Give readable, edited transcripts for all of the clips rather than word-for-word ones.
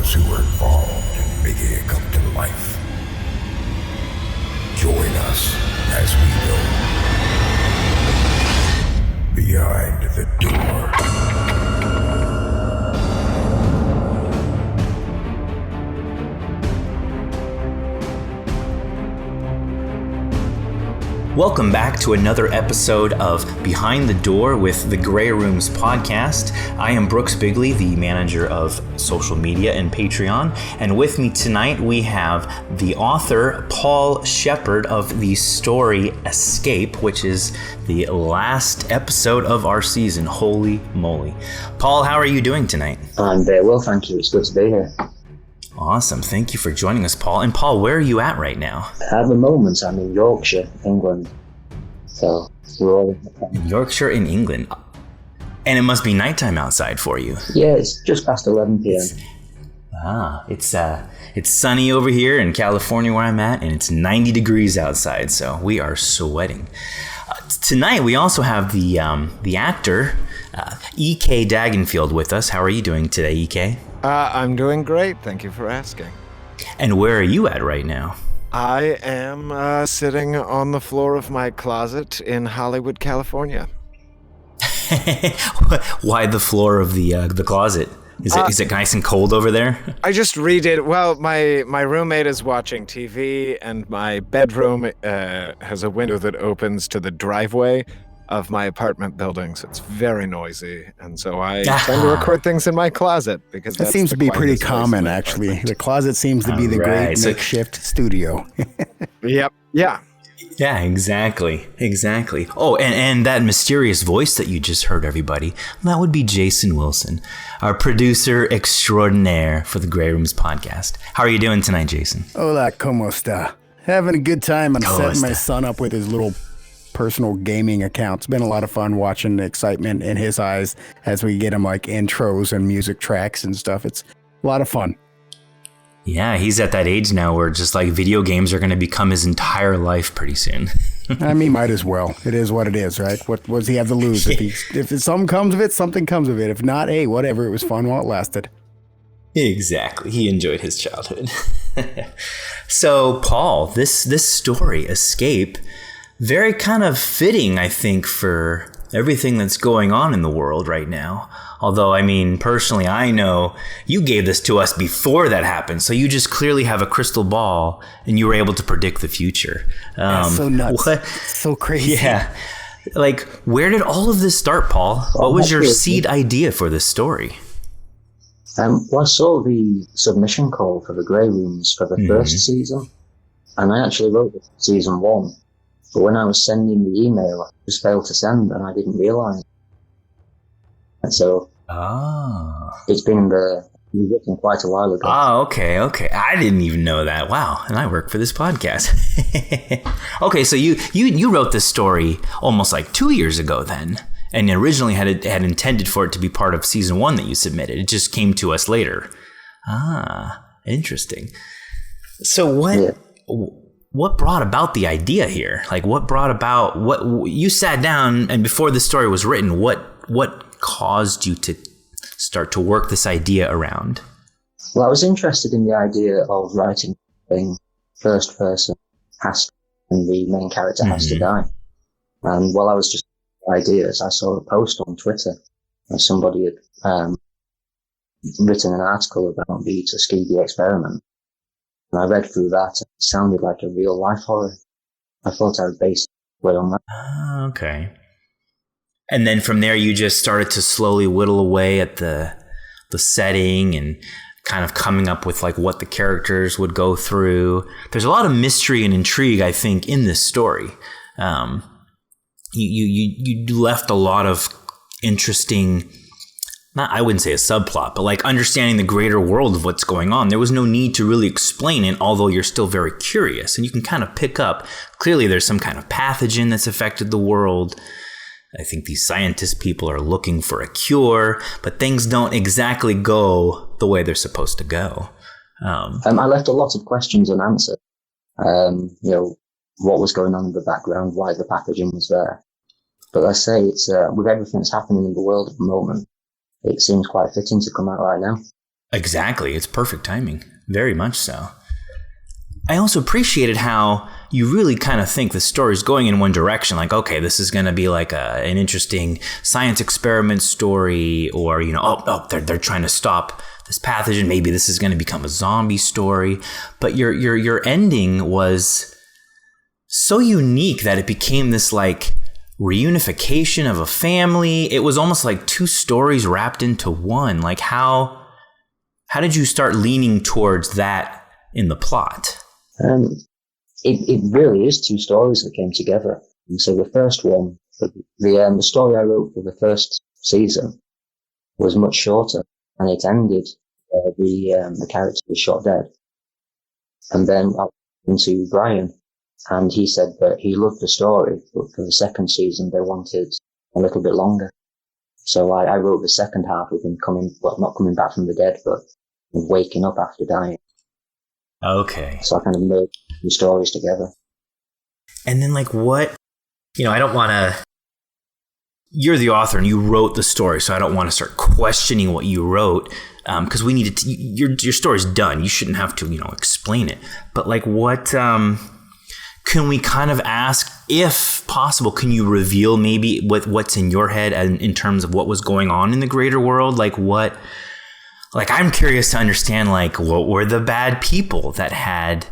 those who were involved in making it come to life. Join us as we go behind the door. Welcome back to another episode of Behind the Door with the Grey Rooms podcast. I am Brooks Bigley, the manager of social media and Patreon. And with me tonight, we have the author, Paul Sheppard, of the story Escape, which is the last episode of our season. Holy moly. Paul, how are you doing tonight? I'm very well, thank you. It's good to be here. Awesome. Thank you for joining us, Paul. And Paul, where are you at right now? At the moment, I'm in Yorkshire, England. So, we're all in Yorkshire in England. And it must be nighttime outside for you. Yeah, it's just past 11 p.m. It's sunny over here in California where I'm at, and it's 90 degrees outside, so we are sweating. Tonight, we also have the actor, EK Dagenfield, with us. How are you doing today, EK? I'm doing great. Thank you for asking. And where are you at right now? I am sitting on the floor of my closet in Hollywood, California. Why the floor of the closet? Is it nice and cold over there? I just redid. Well, my roommate is watching TV, and my bedroom has a window that opens to the driveway of my apartment building, so it's very noisy, and so I tend to record things in my closet because that seems to be pretty common, actually. The closet seems to be the great makeshift studio. Yep. Yeah. Yeah, exactly. Oh, and that mysterious voice that you just heard, everybody, that would be Jason Wilson, our producer extraordinaire for the Grey Rooms podcast. How are you doing tonight, Jason? Hola, ¿cómo está? Having a good time. I'm setting my son up with his little personal gaming account. It's been a lot of fun watching the excitement in his eyes as we get him like intros and music tracks and stuff. It's a lot of fun. Yeah, he's at that age now where just like video games are going to become his entire life pretty soon. I mean, might as well. It is what it is, right? What does he have to lose? If something comes of it, something comes of it. If not, hey, whatever. It was fun while it lasted. Exactly. He enjoyed his childhood. So, Paul, this story, Escape, very kind of fitting, I think, for everything that's going on in the world right now. Although, I mean, personally, I know you gave this to us before that happened. So you just clearly have a crystal ball and you were able to predict the future. That's so nuts. What? So crazy. Yeah. Like, where did all of this start, Paul? What was your seed idea for this story? Well, I saw the submission call for the Grey Rooms for the first season. And I actually wrote it for season 1. But when I was sending the email, I just failed to send, and I didn't realise. And so it's been written quite a while ago. Oh, okay. I didn't even know that. Wow, and I work for this podcast. Okay, so you wrote this story almost like 2 years ago then, and originally had intended for it to be part of season 1 that you submitted. It just came to us later. Interesting. So what brought about the idea here? Like, what you sat down and before the story was written, what caused you to start to work this idea around? Well, I was interested in the idea of writing something first person and the main character has to die. And while I was just ideas, I saw a post on Twitter where somebody had written an article about the Tuskegee experiment. And I read through that, and it sounded like a real life horror. I thought I would base it on that. Okay. And then from there, you just started to slowly whittle away at the setting and kind of coming up with like what the characters would go through. There's a lot of mystery and intrigue, I think, in this story. You left a lot of interesting, I wouldn't say a subplot, but like understanding the greater world of what's going on. There was no need to really explain it, although you're still very curious. And you can kind of pick up, clearly there's some kind of pathogen that's affected the world. I think these scientist people are looking for a cure, but things don't exactly go the way they're supposed to go. I left a lot of questions unanswered. What was going on in the background, why the pathogen was there. But I say it's with everything that's happening in the world at the moment, it seems quite fitting to come out right now. Exactly. It's perfect timing. Very much so. I also appreciated how you really kind of think the story's going in one direction. Like, okay, this is going to be like an interesting science experiment story, or, you know, they're trying to stop this pathogen. Maybe this is going to become a zombie story. But your ending was so unique that it became this like reunification of a family. It was almost like two stories wrapped into one. Like how did you start leaning towards that in the plot? It really is two stories that came together. And so the first one, the story I wrote for the first season was much shorter, and it ended the character was shot dead. And then I went to Brian, and he said that he loved the story, but for the second season they wanted a little bit longer. So I wrote the second half with him not coming back from the dead, but waking up after dying. Okay. So I kind of merged the stories together. And then, like, what, I don't want to, you're the author and you wrote the story, so I don't want to start questioning what you wrote, because we needed to, your story's done. You shouldn't have to, explain it. But, like, what, can we kind of ask, if possible, can you reveal maybe what's in your head and in terms of what was going on in the greater world? Like, I'm curious to understand, like, what were the bad people that had,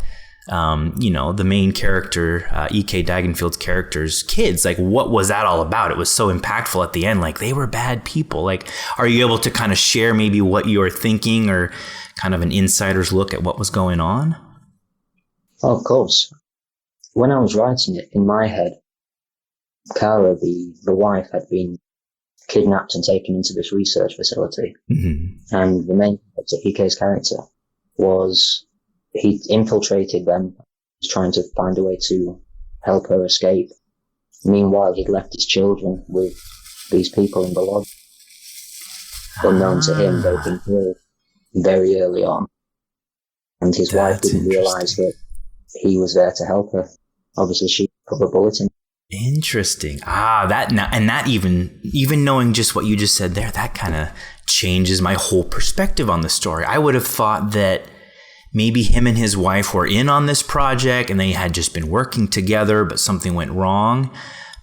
the main character, EK Dagenfield's character's kids? Like, what was that all about? It was so impactful at the end. Like, they were bad people. Like, are you able to kind of share maybe what you were thinking, or kind of an insider's look at what was going on? Oh, of course. When I was writing it, in my head, Kara, the wife, had been kidnapped and taken into this research facility. Mm-hmm. And the main character, EK's character, he infiltrated them, was trying to find a way to help her escape. Meanwhile, he'd left his children with these people in the lodge. Unknown to him, they'd been killed very early on. And his wife didn't realize that he was there to help her. Obviously, she put a bullet in. Interesting. That even knowing just what you just said there, that kind of changes my whole perspective on the story. I would have thought that maybe him and his wife were in on this project and they had just been working together, but something went wrong.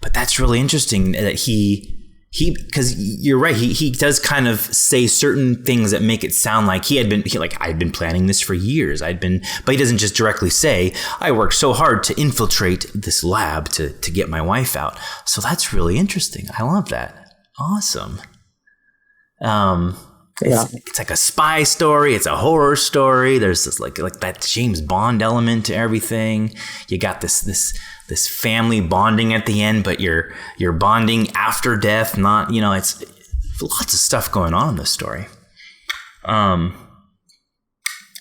But that's really interesting that because you're right, he does kind of say certain things that make it sound like I'd been planning this for years. But he doesn't just directly say, I worked so hard to infiltrate this lab to get my wife out. So that's really interesting. I love that. Awesome. It's like a spy story. It's a horror story. There's this like that James Bond element to everything. You got this family bonding at the end, but you're bonding after death. Not, it's lots of stuff going on in this story. I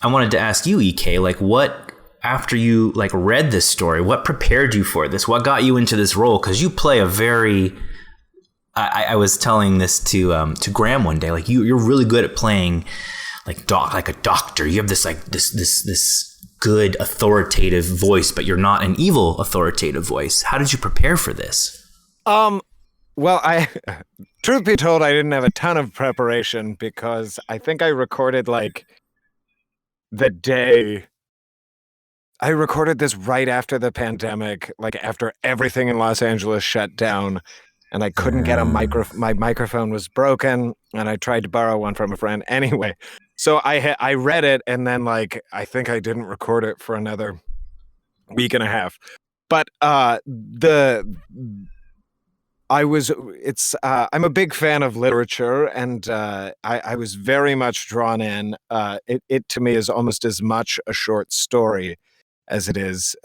wanted to ask you, EK, like, what, after you like read this story, what prepared you for this? What got you into this role? Because you play a very, I was telling this to Graham one day, like you're really good at playing like a doctor. You have this like this good authoritative voice, but you're not an evil authoritative voice. How did you prepare for this? Well, truth be told, I didn't have a ton of preparation, because I think I recorded like the day. I recorded this right after the pandemic, like after everything in Los Angeles shut down, and I couldn't get my microphone was broken, and I tried to borrow one from a friend. Anyway, so I read it, and then like I think I didn't record it for another week and a half. But I'm a big fan of literature, and I was very much drawn in. It to me is almost as much a short story as it is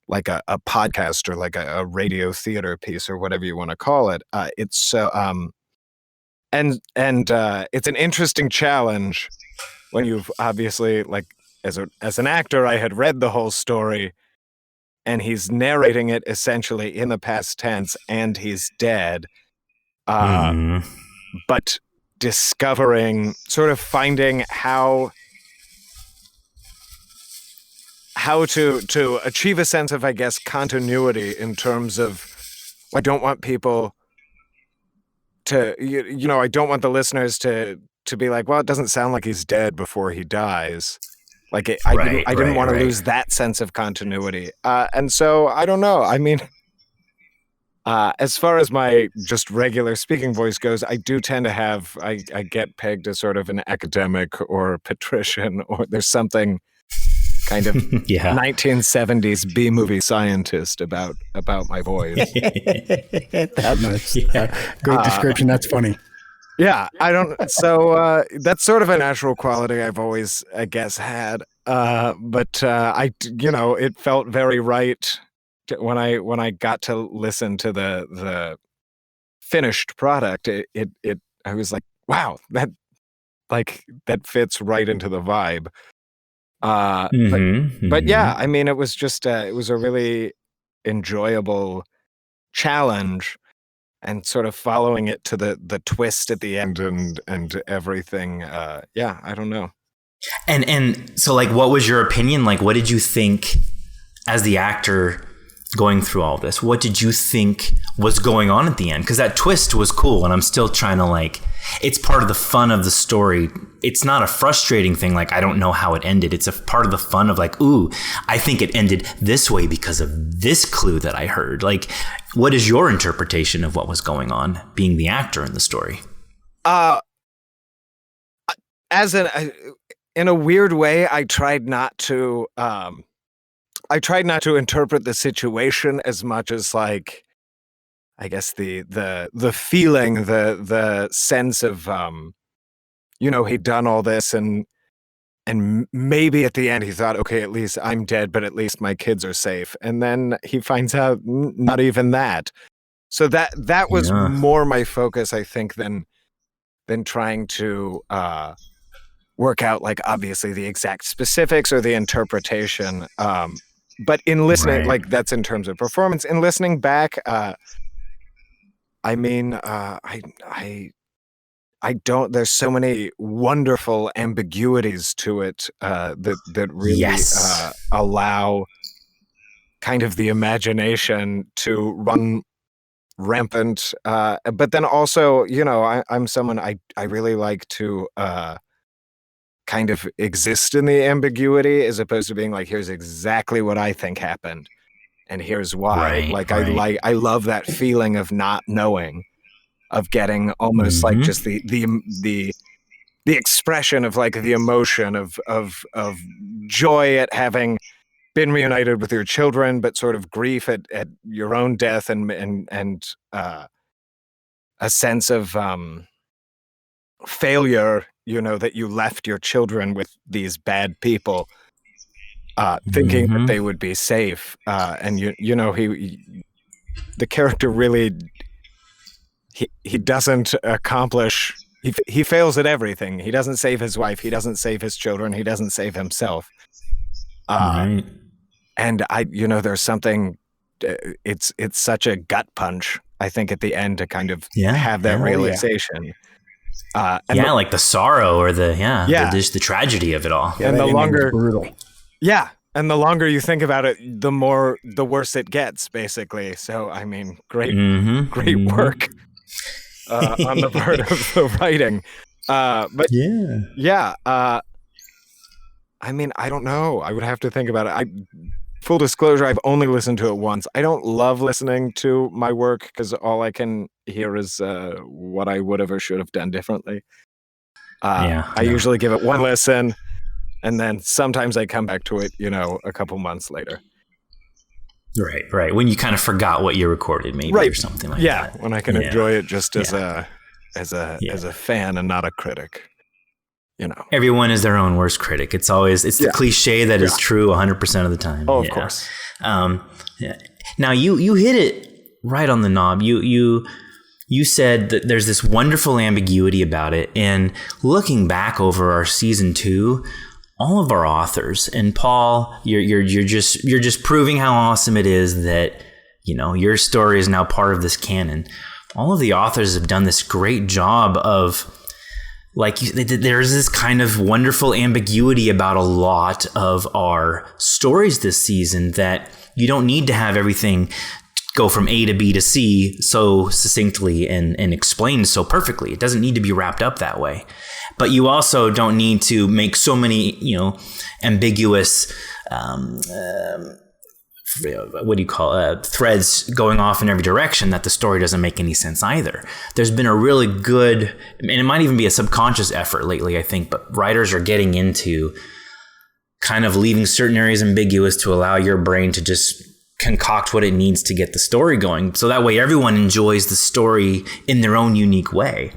like a podcast or like a radio theater piece or whatever you want to call it. It's so and it's an interesting challenge when you've obviously, like, as an actor, I had read the whole story, and he's narrating it essentially in the past tense, and he's dead. But discovering, sort of finding how to achieve a sense of, I guess, continuity in terms of, I don't want people to, I don't want the listeners to to be like, well, it doesn't sound like he's dead before he dies. Like Right, I didn't want to right. lose that sense of continuity. And so I don't know. I mean, as far as my just regular speaking voice goes, I do tend to have, I get pegged as sort of an academic or patrician, or there's something kind of Yeah. 1970s B-movie scientist about my voice. That nice. Yeah. Great description. That's funny. Yeah, I don't. So that's sort of a natural quality I've always, I guess, had. But it felt very right when I got to listen to the finished product. I was like, wow, that fits right into the vibe. But yeah, I mean, it was just it was a really enjoyable challenge. And sort of following it to the twist at the end and everything. Yeah, I don't know. And so, like, what was your opinion? Like, what did you think as the actor going through all this? What did you think was going on at the end? Because that twist was cool, and I'm still trying to, it's part of the fun of the story. It's not a frustrating thing, like, I don't know how it ended. It's a part of the fun of, like, ooh, I think it ended this way because of this clue that I heard. Like, what is your interpretation of what was going on, being the actor in the story? In a weird way, I tried not to interpret the situation as much as, like, I guess the feeling, the sense of, he'd done all this and maybe at the end he thought, okay, at least I'm dead, but at least my kids are safe. And then he finds out not even that. So that was more my focus, I think, than trying to work out, like, obviously the exact specifics or the interpretation. But in listening, Right. like, that's in terms of performance. In listening back, I mean, I don't. There's so many wonderful ambiguities to it that really Yes. allow kind of the imagination to run rampant. But then also, I'm someone I really like to kind of exist in the ambiguity as opposed to being like, here's exactly what I think happened, and here's why. Right, I love that feeling of not knowing, of getting almost like just the expression of, like, the emotion of joy at having been reunited with your children, but sort of grief at your own death and a sense of failure, that you left your children with these bad people, thinking that they would be safe. And the character really, he doesn't accomplish, he fails at everything. He doesn't save his wife. He doesn't save his children. He doesn't save himself. Right. And there's something, it's such a gut punch, I think, at the end to kind of have that realization. Like the sorrow or just the tragedy of it all. Yeah, and the longer, brutal. Yeah. And the longer you think about it, the worse it gets, basically. So, I mean, great work on the part of the writing. But I mean, I don't know. I would have to think about it. Full disclosure, I've only listened to it once. I don't love listening to my work because all I can hear is what I would have or should have done differently. I usually give it one listen, and then sometimes I come back to it, a couple months later. Right. When you kind of forgot what you recorded, maybe, or something like that. Yeah, when I can enjoy it just as a fan and not a critic. Everyone is their own worst critic. It's the cliche that is true 100% of the time. Oh, of course. Now you hit it right on the knob. You said that there's this wonderful ambiguity about it. And looking back over our season 2, all of our authors, and Paul, you're just proving how awesome it is that, your story is now part of this canon. All of the authors have done this great job of, like, there's this kind of wonderful ambiguity about a lot of our stories this season, that you don't need to have everything go from A to B to C so succinctly and explained so perfectly. It doesn't need to be wrapped up that way. But you also don't need to make so many, ambiguous, threads going off in every direction that the story doesn't make any sense either. There's been a really good, and it might even be a subconscious effort lately, I think, but writers are getting into kind of leaving certain areas ambiguous to allow your brain to just concoct what it needs to get the story going. So that way everyone enjoys the story in their own unique way.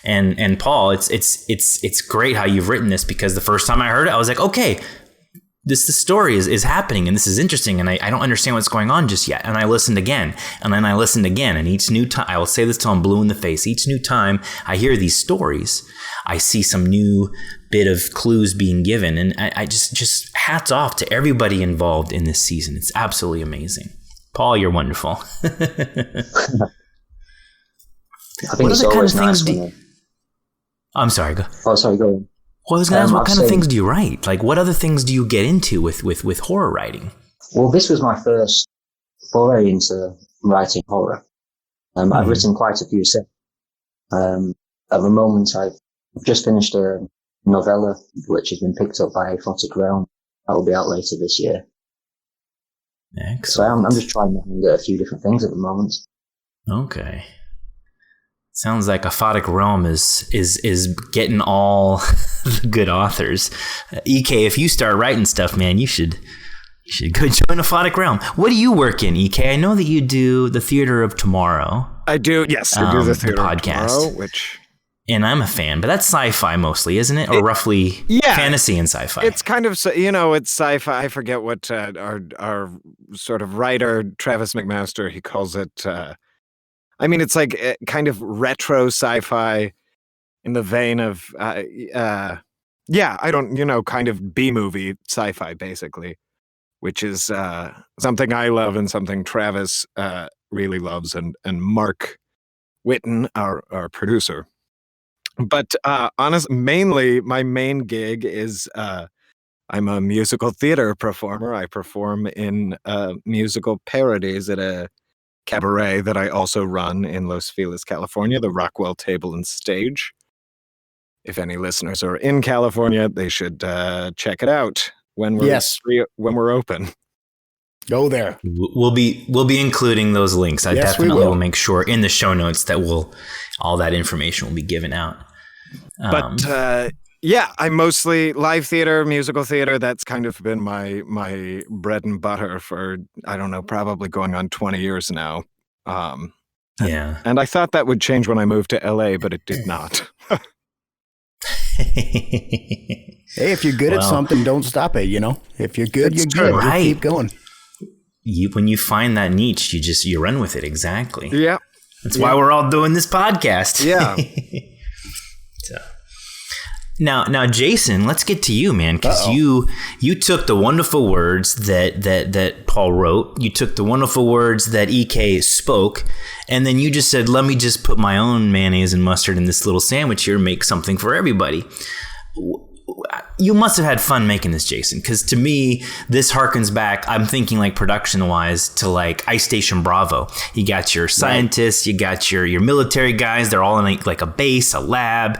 And Paul, it's great how you've written this, because the first time I heard it, I was like, okay, the story is happening and this is interesting, and I don't understand what's going on just yet. And I listened again, and then I listened again, and each new time, I will say this till I'm blue in the face, each new time I hear these stories, I see some new bit of clues being given. And I just hats off to everybody involved in this season. It's absolutely amazing. Paul, you're wonderful. I think it's always nice when I'm sorry. Go. Oh, sorry, go on. Well, I was going to ask, what kind of things do you write? Like, what other things do you get into with horror writing? Well, this was my first foray into writing horror. I've written quite a few sets. At the moment, I've just finished a novella, which has been picked up by Aphotic Realm. That will be out later this year. Excellent. So I'm just trying to handle a few different things at the moment. Okay. Sounds like Aphotic Realm is getting all the good authors. EK, if you start writing stuff, man, you should go join Aphotic Realm. What do you work in, EK? I know that you do the Theater of Tomorrow. I do. Yes, I do the Theater podcast, of Tomorrow, which. And I'm a fan, but that's sci-fi mostly, isn't it? Or roughly fantasy and sci-fi. It's kind of, it's sci-fi. I forget what our sort of writer, Travis McMaster, he calls it. It's like kind of retro sci-fi in the vein of, kind of B-movie sci-fi, basically, which is something I love and something Travis really loves, and Mark Whitten, our producer. But mainly my main gig is I'm a musical theater performer. I perform in musical parodies at a cabaret that I also run in Los Feliz, California, the Rockwell Table and Stage. If any listeners are in California, they should check it out when we're open. Go there. We'll be including those links. I definitely will make sure in the show notes that all that information will be given out. But I mostly live theater, musical theater. That's kind of been my bread and butter for, I don't know, probably going on 20 years now. And I thought that would change when I moved to LA, but it did not. Hey, if you're good at something, don't stop it. If you're good, you're good. Right. You keep going. When you find that niche, you run with it. Exactly. Yeah. That's why we're all doing this podcast. Yeah. So. Now, Jason, let's get to you, man, because you took the wonderful words that Paul wrote. You took the wonderful words that EK spoke, and then you just said, "Let me just put my own mayonnaise and mustard in this little sandwich here, and make something for everybody." You must have had fun making this, Jason, because to me, this harkens back, I'm thinking like production-wise, to like Ice Station Bravo. You got your scientists, you got your military guys, they're all in like a base, a lab.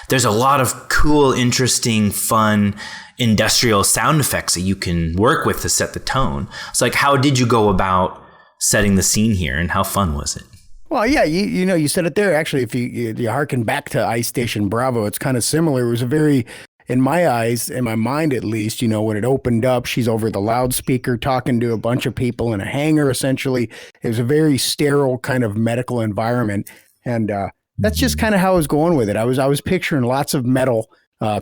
There's a lot of cool, interesting, fun, industrial sound effects that you can work with to set the tone. So like, how did you go about setting the scene here, and how fun was it? Well, yeah, you said it there. Actually, if you harken back to Ice Station Bravo, it's kind of similar. It was a very, in my eyes, in my mind at least, when it opened up, she's over the loudspeaker talking to a bunch of people in a hangar, essentially. It was a very sterile kind of medical environment. And that's just kind of how I was going with it. I was picturing lots of metal,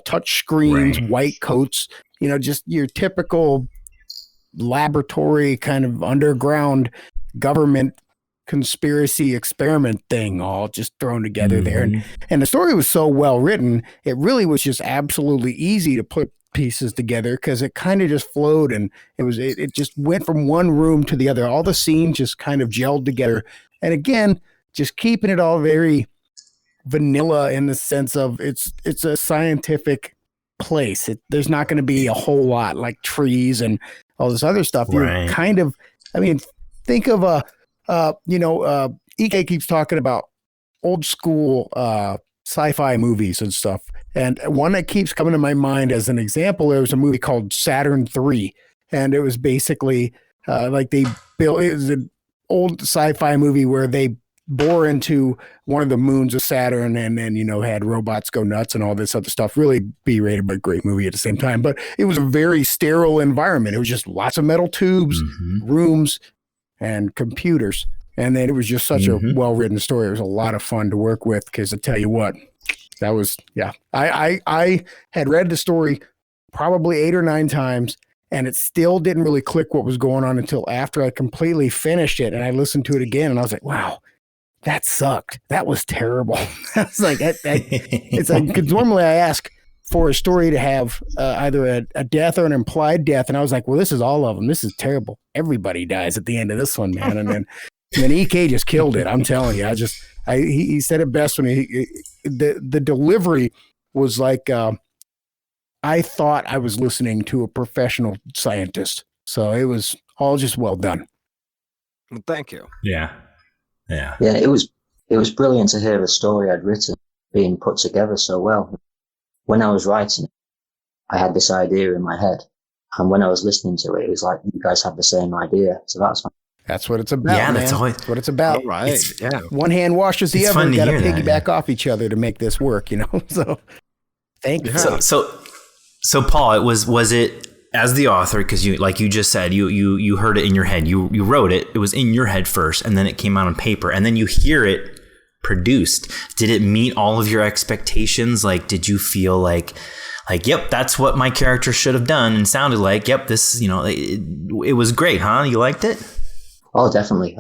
touch screens, white coats, just your typical laboratory kind of underground government conspiracy experiment thing all just thrown together there. And the story was so well written, it really was just absolutely easy to put pieces together, because it kind of just flowed, and it just went from one room to the other. All the scenes just kind of gelled together. And again, just keeping it all very vanilla in the sense of it's a scientific place. There's not going to be a whole lot like trees and all this other stuff. You're kind of, think of EK keeps talking about old school sci-fi movies and stuff. And one that keeps coming to my mind as an example, there was a movie called Saturn III. And it was basically it was an old sci-fi movie where they bore into one of the moons of Saturn and then, had robots go nuts and all this other stuff. Really B-rated, but great movie at the same time. But it was a very sterile environment. It was just lots of metal tubes, rooms, and computers. And then it was just such a well-written story. It was a lot of fun to work with because I tell you what, that was, I had read the story probably 8 or 9 times, and it still didn't really click what was going on until after I completely finished it. And I listened to it again, and I was like, wow, that sucked. That was terrible. I was like, it's like, because normally I ask for a story to have either a death or an implied death. And I was like, well, this is all of them. This is terrible. Everybody dies at the end of this one, man. And then EK just killed it. I'm telling you, he said it best when the delivery was like, I thought I was listening to a professional scientist. So it was all just well done. Well, thank you. Yeah. It was brilliant to hear a story I'd written being put together so well. When I was writing it, I had this idea in my head. And when I was listening to it, it was like, you guys had the same idea. So that's what it's about. Yeah, man. That's what it's about. All right. One hand washes the other. Got to piggyback off each other to make this work, So thank you. So Paul, was it as the author, because you, like you just said, you heard it in your head. You wrote it. It was in your head first, and then it came out on paper, and then you hear it produced. Did it meet all of your expectations? Like, did you feel like, yep, that's what my character should have done and sounded like? Yep, this, it was great, huh? You liked it? Oh, definitely.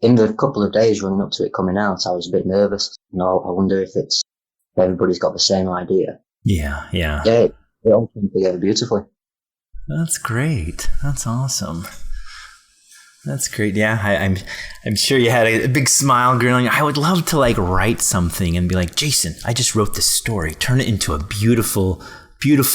In the couple of days running up to it coming out, I was a bit nervous. I wonder if everybody's got the same idea. Yeah. Yeah, it all came together beautifully. That's great. That's awesome. That's great. Yeah, I'm sure you had a big smile grilling. I would love to write something and be like, Jason, I just wrote this story. Turn it into a beautiful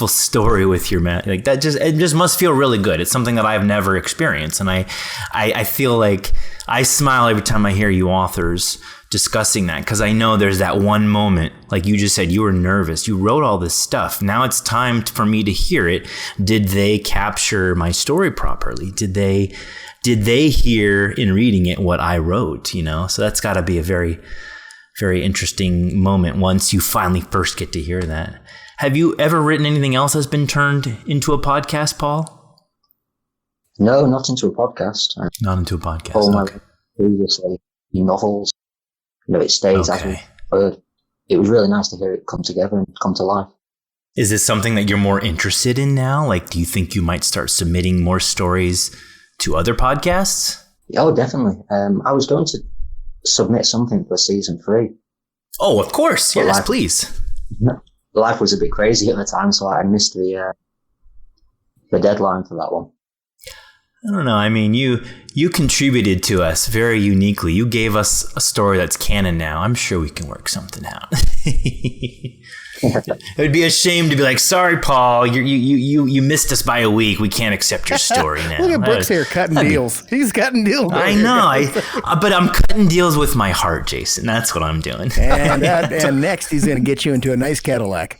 story with your man. It just must feel really good. It's something that I've never experienced, and I feel like I smile every time I hear you authors discussing that, because I know there's that one moment, like you just said, you were nervous. You wrote all this stuff. Now it's time for me to hear it. Did they capture my story properly? Did they hear in reading it what I wrote? So that's got to be a very, very interesting moment once you finally first get to hear that. Have you ever written anything else that's been turned into a podcast, Paul? No, not into a podcast. Not into a podcast. All my previously novels. It stays as we heard. It was really nice to hear it come together and come to life. Is this something that you're more interested in now? Do you think you might start submitting more stories to other podcasts? Oh, definitely. I was going to submit something for season 3. Oh, of course. Yes, please. Life was a bit crazy at the time, so I missed the deadline for that one. I don't know. I mean, you contributed to us very uniquely. You gave us a story that's canon now. I'm sure we can work something out. It would be a shame to be like, sorry, Paul, you missed us by a week. We can't accept your story now. Look at Brooks here cutting deals. He's cutting deals. I know. But I'm cutting deals with my heart, Jason. That's what I'm doing. And next, he's going to get you into a nice Cadillac.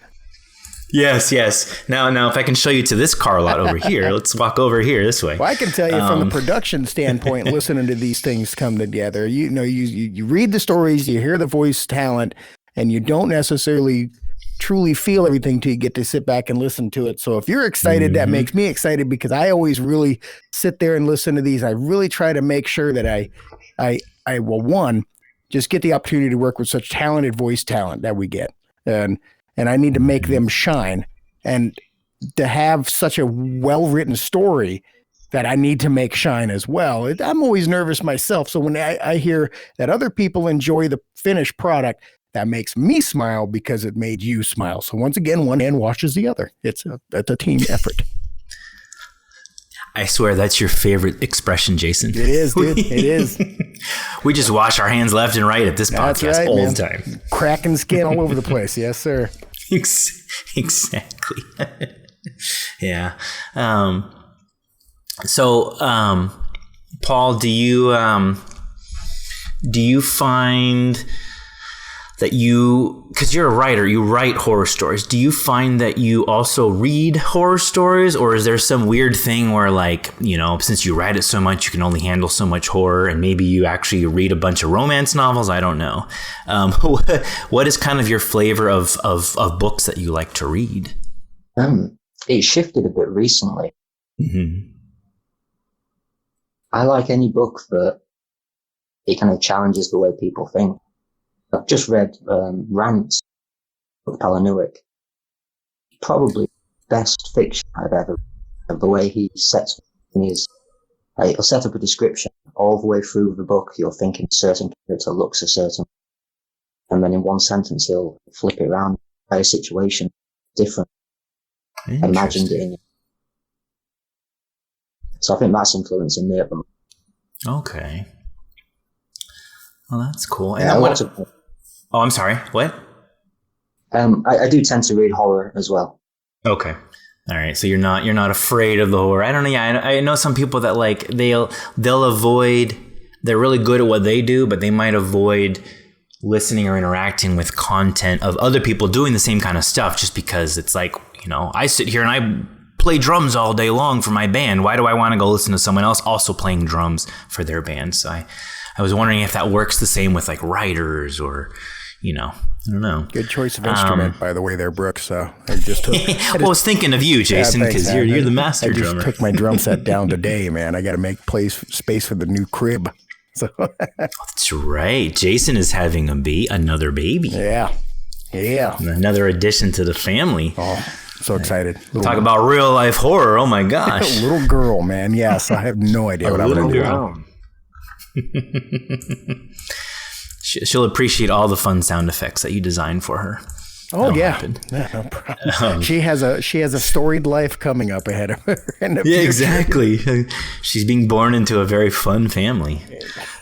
Yes. Now, if I can show you to this car lot over here, let's walk over here this way. Well, I can tell you from the production standpoint, listening to these things come together, you read the stories, you hear the voice talent, and you don't necessarily truly feel everything till you get to sit back and listen to it. So if you're excited, that makes me excited, because I always really sit there and listen to these. I really try to make sure that I will, one, just get the opportunity to work with such talented voice talent that we get. And I need to make them shine, and to have such a well-written story that I need to make shine as well. I'm always nervous myself. So when I hear that other people enjoy the finished product, that makes me smile because it made you smile. So once again, one hand washes the other. It's a team effort. I swear that's your favorite expression, Jason. It is, dude. It is. We just wash our hands left and right at this podcast all the time. Cracking skin all over the place. Yes, sir. Exactly. Yeah. Paul, do you find that because you're a writer, you write horror stories. Do you find that you also read horror stories, or is there some weird thing where, like, you know, since you write it so much, you can only handle so much horror, and maybe you actually read a bunch of romance novels? I don't know. What is kind of your flavor of books that you like to read? It shifted a bit recently. Mm-hmm. I like any book that it kind of challenges the way people think. I've just read Rants by Palanuik. Probably best fiction I've ever read. The way he sets is, he'll set up a description all the way through the book. You're thinking a certain character looks a certain, and then in one sentence he'll flip it around by a situation different. Imagined it in it. So I think that's influencing me at the moment. Okay. Well, that's cool. And Yeah, oh, I'm sorry. What? I do tend to read horror as well. Okay. All right. So you're not afraid of the horror. I don't know. Yeah, I know some people that, like, they'll avoid. They're really good at what they do, but they might avoid listening or interacting with content of other people doing the same kind of stuff, just because it's like, you know, I sit here and I play drums all day long for my band. Why do I want to go listen to someone else also playing drums for their band? So I was wondering if that works the same with, like, writers, or, you know, I don't know. Good choice of instrument, by the way, there, Brooks. So I just took. I was thinking of you, Jason, because you're the master drummer. I just took my drum set down today, man. I got to make space for the new crib. So that's right. Jason is having another baby. Yeah. Another addition to the family. Oh, so excited. Talk about real life horror. Oh my gosh. Little girl, man. Yes, I have no idea what I'm going to do. She'll appreciate all the fun sound effects that you designed for her. Oh, yeah. No problem. She has a storied life coming up ahead of her. Yeah, exactly. She's being born into a very fun family.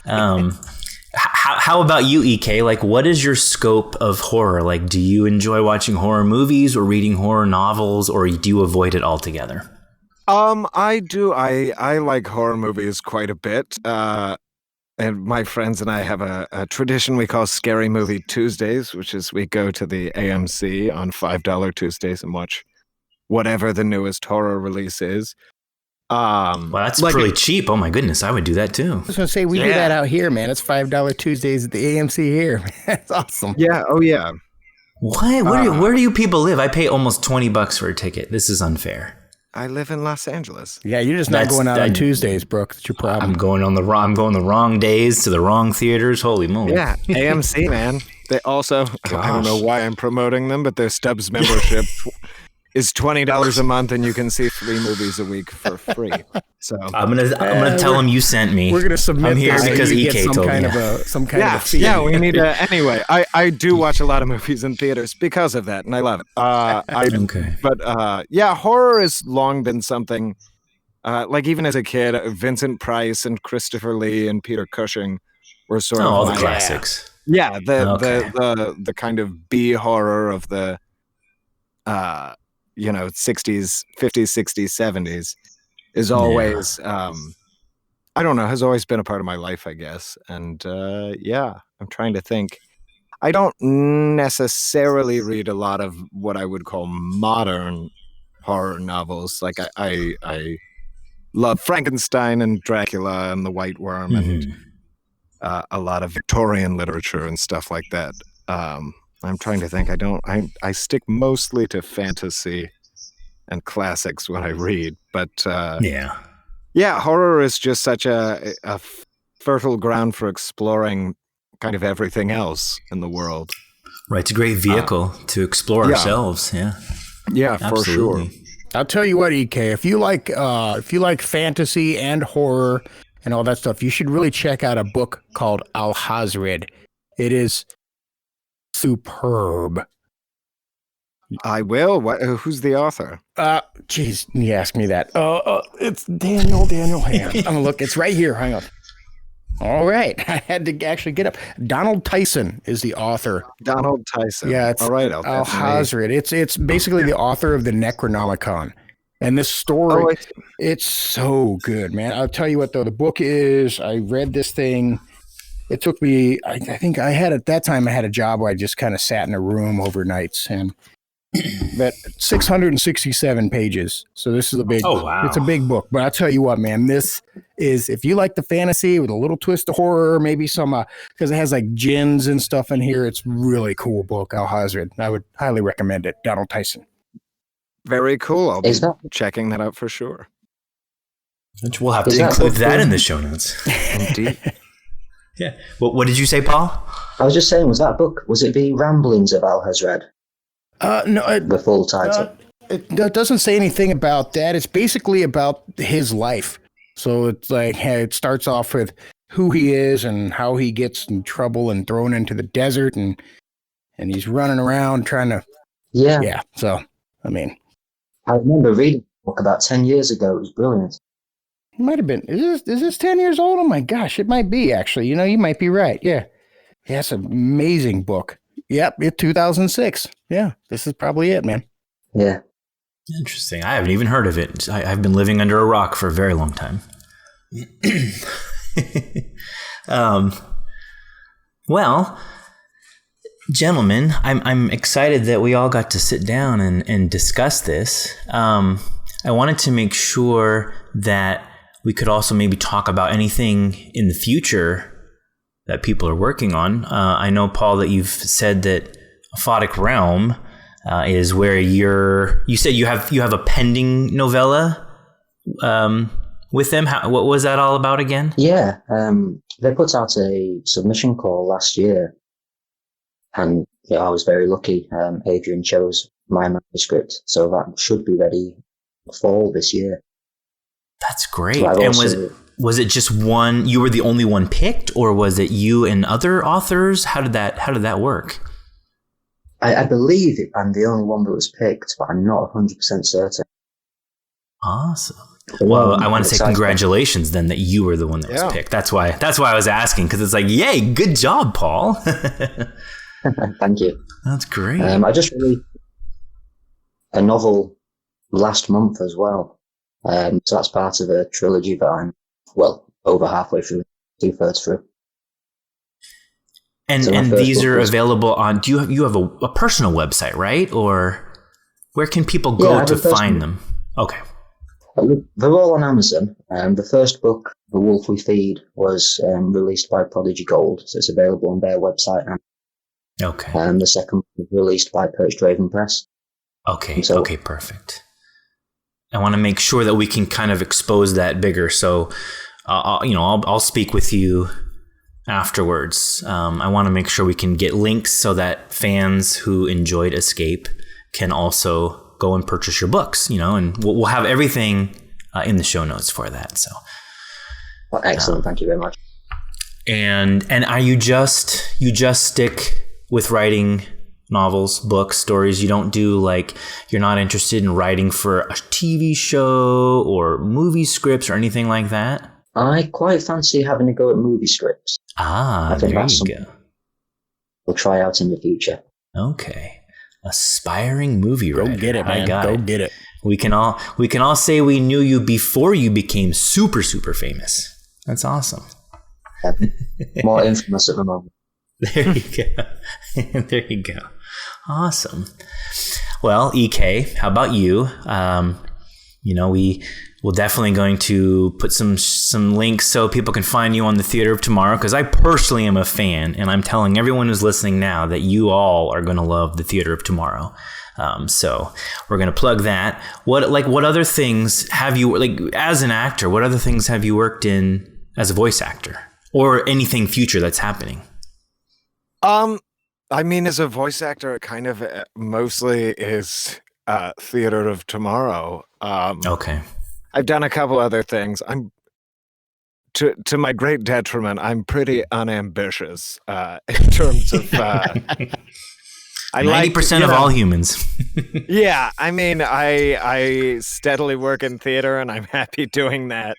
How about you, EK? Like, what is your scope of horror? Like, do you enjoy watching horror movies or reading horror novels, or do you avoid it altogether? I do. I like horror movies quite a bit. And my friends and I have a tradition we call Scary Movie Tuesdays, which is we go to the AMC on $5 Tuesdays and watch whatever the newest horror release is. Well, that's like really cheap. Oh my goodness, I would do that too. I was going to say, we do that out here, man. It's $5 Tuesdays at the AMC here. That's awesome. Yeah. Oh yeah. What? Where do you people live? I pay almost $20 for a ticket. This is unfair. I live in Los Angeles. Yeah, you're just not going out on Tuesdays, Brooke. That's your problem. I'm going the wrong days to the wrong theaters. Holy moly. Yeah, AMC, man. They also, I don't know why I'm promoting them, but their Stubbs membership is $20 a month, and you can see 3 movies a week for free. So I'm gonna tell them you sent me. We're gonna submit. I'm here because EK told me. Some kind of a fee. Yeah, we need to. Anyway, I do watch a lot of movies in theaters because of that, and I love it. Okay. But yeah, horror has long been something. Like even as a kid, Vincent Price and Christopher Lee and Peter Cushing were sort of all the classics. Yeah, the kind of B horror of the 60s, 50s, 60s, 70s is always I don't know, has always been a part of my life, I guess. And I'm trying to think. I don't necessarily read a lot of what I would call modern horror novels. Like I love Frankenstein and Dracula and the White Worm and a lot of Victorian literature and stuff like that. I'm trying to think. I stick mostly to fantasy and classics when I read, but horror is just such a fertile ground for exploring kind of everything else in the world. Right, it's a great vehicle to explore ourselves. Yeah, for sure. I'll tell you what, EK, if you like fantasy and horror and all that stuff, you should really check out a book called Al-Hazred. It is superb. I will. Who's the author? Jeez, you asked me that. It's Daniel. Hang on. I'm gonna look. It's right here. Hang on. All right. I had to actually get up. Donald Tyson is the author. Donald Tyson. Yeah. It's all right. Al-Hazred. It's basically the author of the Necronomicon. And this story, Oh, it's so good, man. I'll tell you what, though, the book is, I read this thing. It took me, I think I had, at that time, I had a job where I just kind of sat in a room overnights, and but 667 pages. So this is a big, Oh, wow. It's a big book. But I'll tell you what, man, this is, if you like the fantasy with a little twist of horror, maybe some, because it has like jinns and stuff in here. It's really cool book, Al Hazred. I would highly recommend it. Donald Tyson. very cool. I'll be Is that- checking that out for sure. Which we'll have Is to that include book that good? in the show notes. Indeed. Yeah. What did you say, Paul? I was just saying, was that book, was it The Ramblings of Al Hazred? No, The full title? it doesn't say anything about that. It's basically about his life. So it's like, hey, it starts off with who he is and how he gets in trouble and thrown into the desert, and he's running around trying to, Yeah. yeah. So, I mean, I remember reading the book about 10 years ago. It was brilliant. it might have been, is this 10 years old? Oh my gosh, it might be actually. You know, you might be right. Yeah. Yeah, it's an amazing book. Yep, it's 2006. Yeah, this is probably it, man. Yeah. Interesting. I haven't even heard of it. I've been living under a rock for a very long time. Well, gentlemen, I'm excited that we all got to sit down and discuss this. I wanted to make sure that we could also maybe talk about anything in the future that people are working on. I know, Paul, that you've said that Aphotic Realm is where you said you have a pending novella with them. What was that all about again? Yeah. They put out a submission call last year, and yeah, I was very lucky. Adrian chose my manuscript, so that should be ready fall this year. That's great. So And also, was it just one? You were the only one picked, or was it you and other authors? How did that work? I believe I'm the only one that was picked, but I'm not 100% certain. Awesome. Well, I want to say excited. congratulations then that you were the one that was picked. That's why I was asking, because it's like, yay, good job, Paul. Thank you. That's great. I just released a novel last month as well. So that's part of a trilogy that I'm, over halfway through, 2/3 through. And So my and first these book are was- available on. Do you have a personal website, right? Or where can people Yeah, I go have to a personal- find them? Okay. They're all on Amazon. The first book, The Wolf We Feed, was released by Prodigy Gold, so it's available on their website. Okay. And the second was released by Pertiet Raven Press. Okay. So- Okay. Perfect. I want to make sure that we can kind of expose that bigger. So, I'll speak with you afterwards. I want to make sure we can get links so that fans who enjoyed Escape can also go and purchase your books. And we'll have everything in the show notes for that. So, Well, excellent. Thank you very much. and are you just stick with writing novels, books, stories? You don't do you're not interested in writing for a TV show or movie scripts or anything like that? I quite fancy having a go at movie scripts. Ah, I think there that's you go. something we'll try out in the future. Okay. Aspiring movie Go writer. get it, man. I got Go it. get it. We can all say we knew you before you became super, super famous. That's awesome. More infamous at the moment. There you go. There you go. Awesome. Well, EK, how about you? We're definitely going to put some links so people can find you on the Theater of Tomorrow, because I personally am a fan, and I'm telling everyone who's listening now that you all are going to love the Theater of Tomorrow. So we're going to plug that. What other things have you, as an actor, what other things have you worked in as a voice actor, or anything future that's happening? I mean, as a voice actor, it kind of mostly is Theater of Tomorrow. Okay. I've done a couple other things. I'm to my great detriment, I'm pretty unambitious in terms of. 90% of all humans. Yeah, I mean, I steadily work in theater, and I'm happy doing that.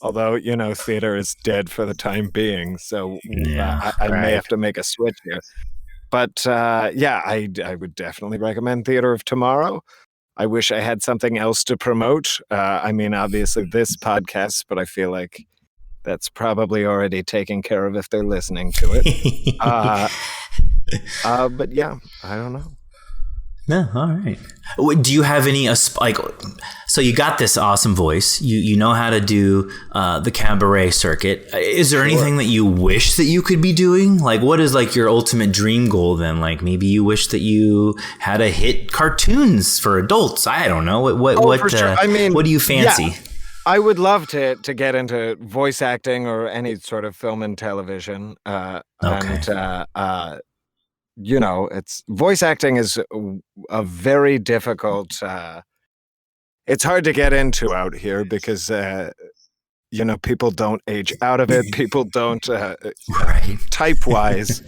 Although, theater is dead for the time being, so Yeah, I may have to make a switch here. But I would definitely recommend Theater of Tomorrow. I wish I had something else to promote. I mean, obviously this podcast, but I feel like that's probably already taken care of if they're listening to it. But yeah, I don't know. No, all right. Do you have any like? So you got this awesome voice. You know how to do the cabaret circuit. Is there anything that you wish that you could be doing? Like, what is like your ultimate dream goal then? Like, maybe you wish that you had a hit cartoons for adults. I don't know. What? For sure. I mean, what do you fancy? Yeah, I would love to get into voice acting or any sort of film and television. And you know, it's voice acting is a very difficult. It's hard to get into out here because you know, people don't age out of it. People don't right. Type wise.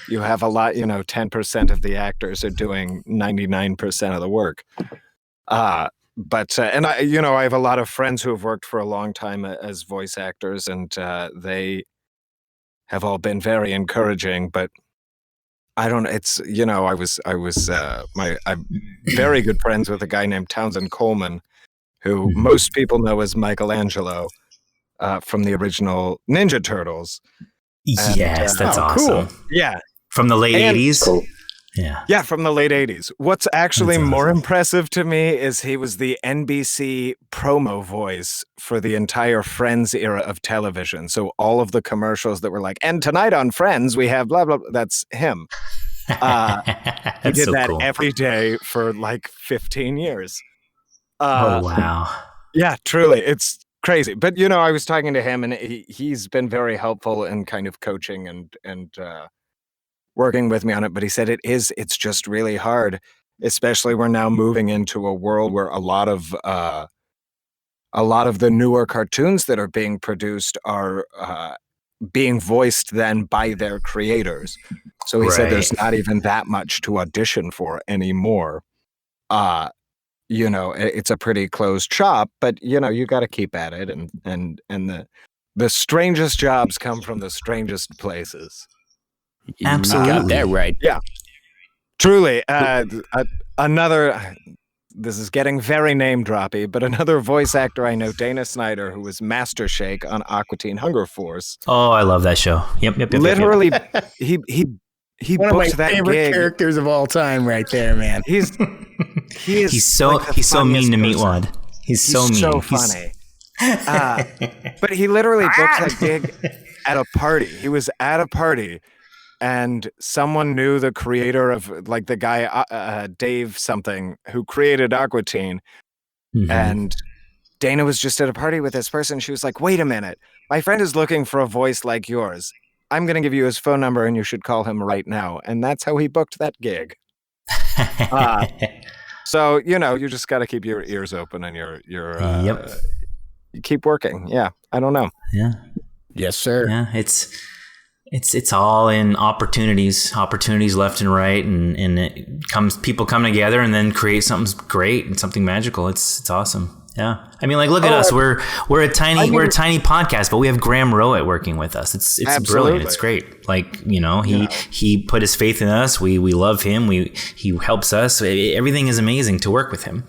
You have a lot. You know, 10% of the actors are doing 99% of the work. But and I, you know, I have a lot of friends who have worked for a long time as voice actors, and they have all been very encouraging. But I don't. It's, you know, I'm very good friends with a guy named Townsend Coleman, who most people know as Michelangelo from the original Ninja Turtles. And, yes, that's awesome. Cool. Yeah, from the late 80s. Cool. Yeah, from the late 80s. What's actually more impressive to me is he was the NBC promo voice for the entire Friends era of television. So all of the commercials that were like, and tonight on Friends, we have blah, blah, blah. That's him. He did that cool. every day for like 15 years. Oh, wow. Yeah, truly. It's crazy. But, you know, I was talking to him, and he's been very helpful in kind of coaching and working with me on it, but he said it's just really hard, especially we're now moving into a world where a lot of the newer cartoons that are being produced are being voiced then by their creators. So he said there's not even that much to audition for anymore. You know, it's a pretty closed shop, but you know, you got to keep at it, and the strangest jobs come from the strangest places. Absolutely. You got that right. Yeah, truly. Another, this is getting very name droppy, but another voice actor I know, Dana Snyder, who was Master Shake on Aqua Teen Hunger Force. Oh, I love that show. Yep. Literally, he One of my booked that favorite gig. characters of all time, right there, man. He's so like the mean to funniest Meatwad. person. He's so mean. So funny. But he literally booked that gig at a party. He was at a party, and someone knew the creator of, like, the guy Dave something who created Aqua Teen. And Dana was just at a party with this person. She was like, "Wait a minute, my friend is looking for a voice like yours. I'm going to give you his phone number, and you should call him right now." And that's how he booked that gig. So, you know, you just got to keep your ears open and your you keep working. Yeah, I don't know. Yeah. Yes, sir. Yeah, it's all in opportunities left and right, and people come together and then create something great and something magical. It's awesome. Yeah, I mean, like, look at us. We're a tiny podcast, but we have Graham Rowett working with us. It's brilliant. It's great. Like, you know, he put his faith in us. We love him. He helps us. Everything is amazing to work with him.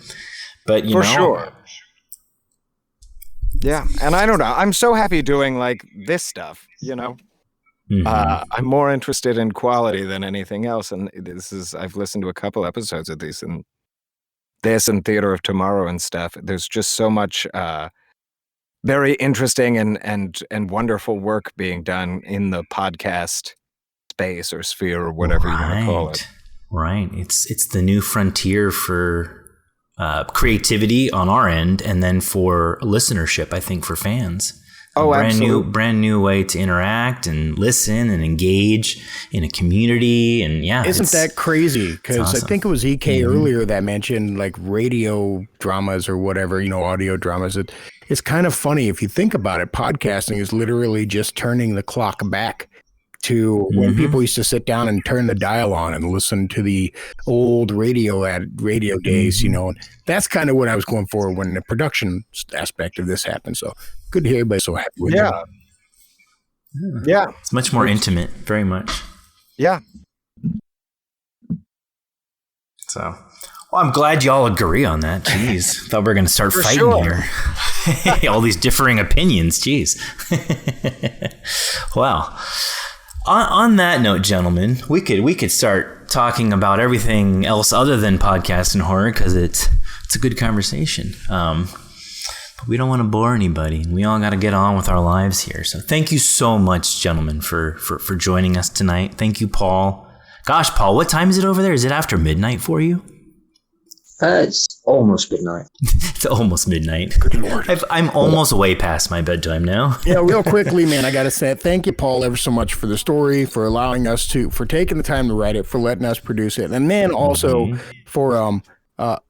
But For sure. Yeah, and I don't know. I'm so happy doing like this stuff. You know, I'm more interested in quality than anything else. And I've listened to a couple episodes of these, and this and Theater of Tomorrow and stuff. There's just so much very interesting and wonderful work being done in the podcast space or sphere or whatever you want to call it. Right. It's the new frontier for creativity on our end, and then for listenership, I think, for fans. Absolutely. Brand new way to interact and listen and engage in a community. And isn't that crazy? Because awesome. I think it was EK earlier that mentioned like radio dramas or whatever, you know, audio dramas. It's kind of funny if you think about it. Podcasting is literally just turning the clock back to when people used to sit down and turn the dial on and listen to the old radio days, you know. And that's kind of what I was going for when the production aspect of this happened. So good to hear everybody's so happy with it. Yeah. It's much more intimate, very much. Yeah. So Well, I'm glad y'all agree on that. Jeez, thought we were going to start fighting here. All these differing opinions. Jeez. Well, on that note, gentlemen, we could start talking about everything else other than podcast and horror because it's a good conversation. But we don't want to bore anybody. We all got to get on with our lives here. So thank you so much, gentlemen, for joining us tonight. Thank you, Paul. Gosh, Paul, what time is it over there? Is it after midnight for you? It's almost midnight. It's almost midnight. Good Lord. I'm almost way past my bedtime now. Yeah, real quickly, man, I got to say thank you, Paul, ever so much for the story, for allowing us for taking the time to write it, for letting us produce it, and then also for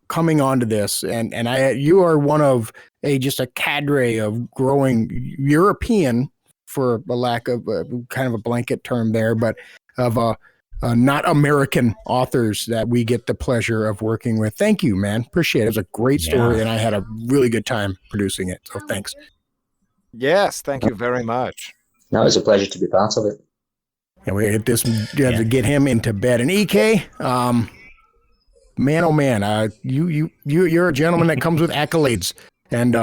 coming onto this. And you are one of just a cadre of growing European, for a lack of kind of a blanket term there, but of not American authors that we get the pleasure of working with. Thank you, man. Appreciate it. It was a great story, and I had a really good time producing it. So thanks. Yes, thank you very much. No, it's a pleasure to be part of it. And we hit this. You have to get him into bed. And EK, man, oh man, you're a gentleman that comes with accolades, and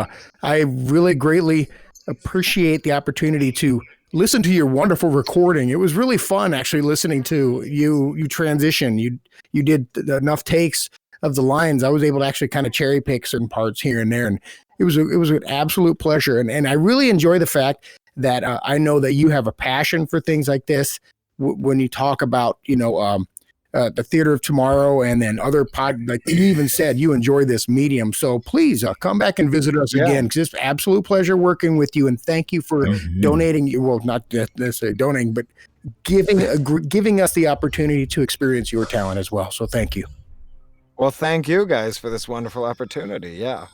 I really greatly appreciate the opportunity to listen to your wonderful recording. It was really fun actually listening to you transition. You did enough takes of the lines. I was able to actually kind of cherry pick certain parts here and there, and it was an absolute pleasure. And I really enjoy the fact that I know that you have a passion for things like this when you talk about the Theater of Tomorrow, and then other like you even said you enjoy this medium. So please come back and visit us again. Just absolute pleasure working with you, and thank you for donating. Well, not necessarily donating, but giving us the opportunity to experience your talent as well. So thank you. Well, thank you guys for this wonderful opportunity. Yeah.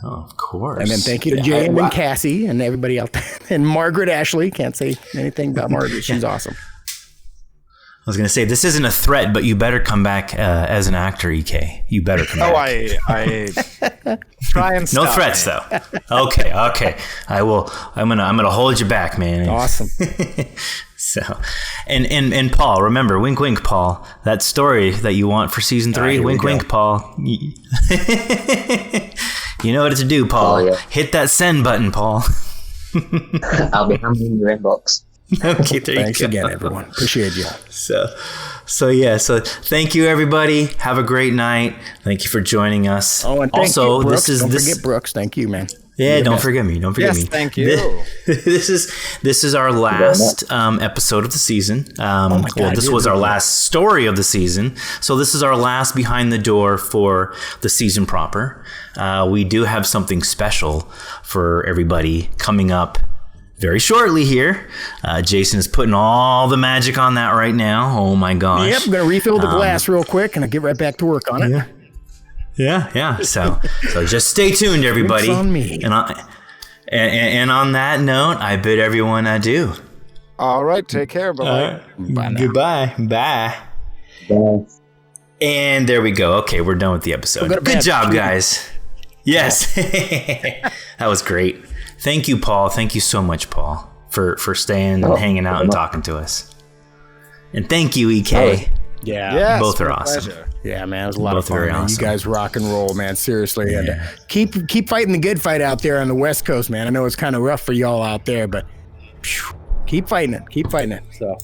Oh, of course. And then thank you to Jane and Cassie and everybody out there, and Margaret Ashley. Can't say anything about Margaret. She's awesome. I was going to say, this isn't a threat, but you better come back as an actor, EK. You better come back. I try and stop. No threats, though. Okay. I will. I'm gonna hold you back, man. Awesome. So, and Paul, remember, wink, wink, Paul. That story that you want for season 3, wink, wink, Paul. You know what to do, Paul. Oh, yeah. Hit that send button, Paul. I'll be handing your inbox. Okay, thanks again, everyone. Appreciate you. So thank you, everybody. Have a great night. Thank you for joining us. Oh, and also, don't forget Brooks. Thank you, man. Yeah, don't forget me. Yes, thank you. This is our last episode of the season. This was our last story of the season. So this is our last behind the door for the season proper. We do have something special for everybody coming up very shortly here. Jason is putting all the magic on that right now. Oh my gosh. Yep, I'm going to refill the glass real quick and I'll get right back to work on it. Yeah. So just stay tuned, everybody. It's on me. And on that note, I bid everyone adieu. All right, take care. Bye-bye. Bye now. Goodbye. Bye. Bye. And there we go. Okay, we're done with the episode. Good job, guys. Yes. That was great. Thank you, Paul. Thank you so much, Paul, for staying and hanging out and talking to us. And thank you, EK. Yeah. Both are awesome. Pleasure. Yeah, man, it was a lot of fun. Very Man. awesome. You guys rock and roll, man. Seriously. And keep fighting the good fight out there on the West Coast, man. I know it's kind of rough for y'all out there, but keep fighting it. Keep fighting it. So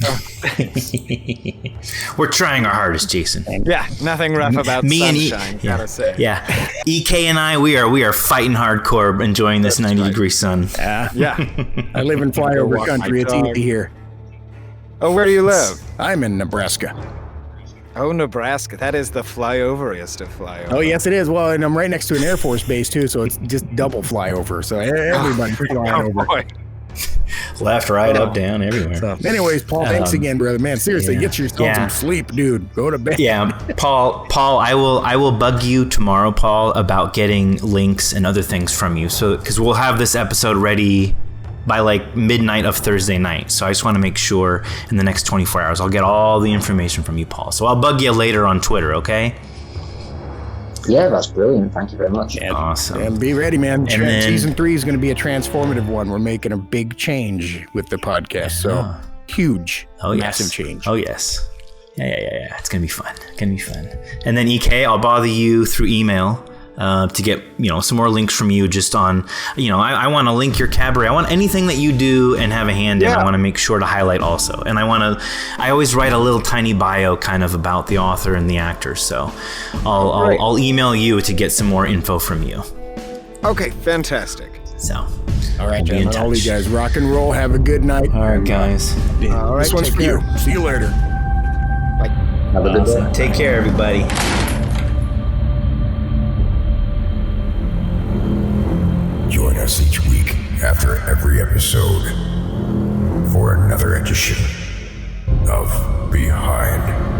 we're trying our hardest, Jason. Yeah, nothing rough about Me sunshine, and gotta say. Yeah. EK and I, we are fighting hardcore, enjoying this 90-degree sun. Yeah. I live in flyover country. It's easy here. Oh, where do you live? I'm in Nebraska. Oh, Nebraska. That is the flyoveriest of flyovers. Oh, yes, it is. Well, and I'm right next to an Air Force base, too, so it's just double flyover. So everybody's flying over. Boy. Left, right, up, down, everywhere. So, anyways, Paul, thanks again, brother. Man, seriously, get yourself some sleep, dude. Go to bed. Yeah, Paul, I will bug you tomorrow, Paul, about getting links and other things from you. So, because we'll have this episode ready by like midnight of Thursday night. So I just want to make sure in the next 24 hours I'll get all the information from you, Paul. So I'll bug you later on Twitter, okay? Yeah, that's brilliant. Thank you very much. Awesome. And be ready, man. And then, season 3 is going to be a transformative one. We're making a big change with the podcast. So huge, massive change. Oh, yes. Yeah. It's gonna be fun. And then EK, I'll bother you through email to get some more links from you. Just on I want to link your cabaret. I want anything that you do and have a hand in. I want to make sure to highlight also. And I always write a little tiny bio kind of about the author and the actors. So I'll email you to get some more info from you. Okay, fantastic. So, all right, gentlemen, all you guys, rock and roll. Have a good night. All right, guys. All right, this one's for you. See you later. Bye. Have a good day. Take care, everybody. Join us each week after every episode for another edition of Behind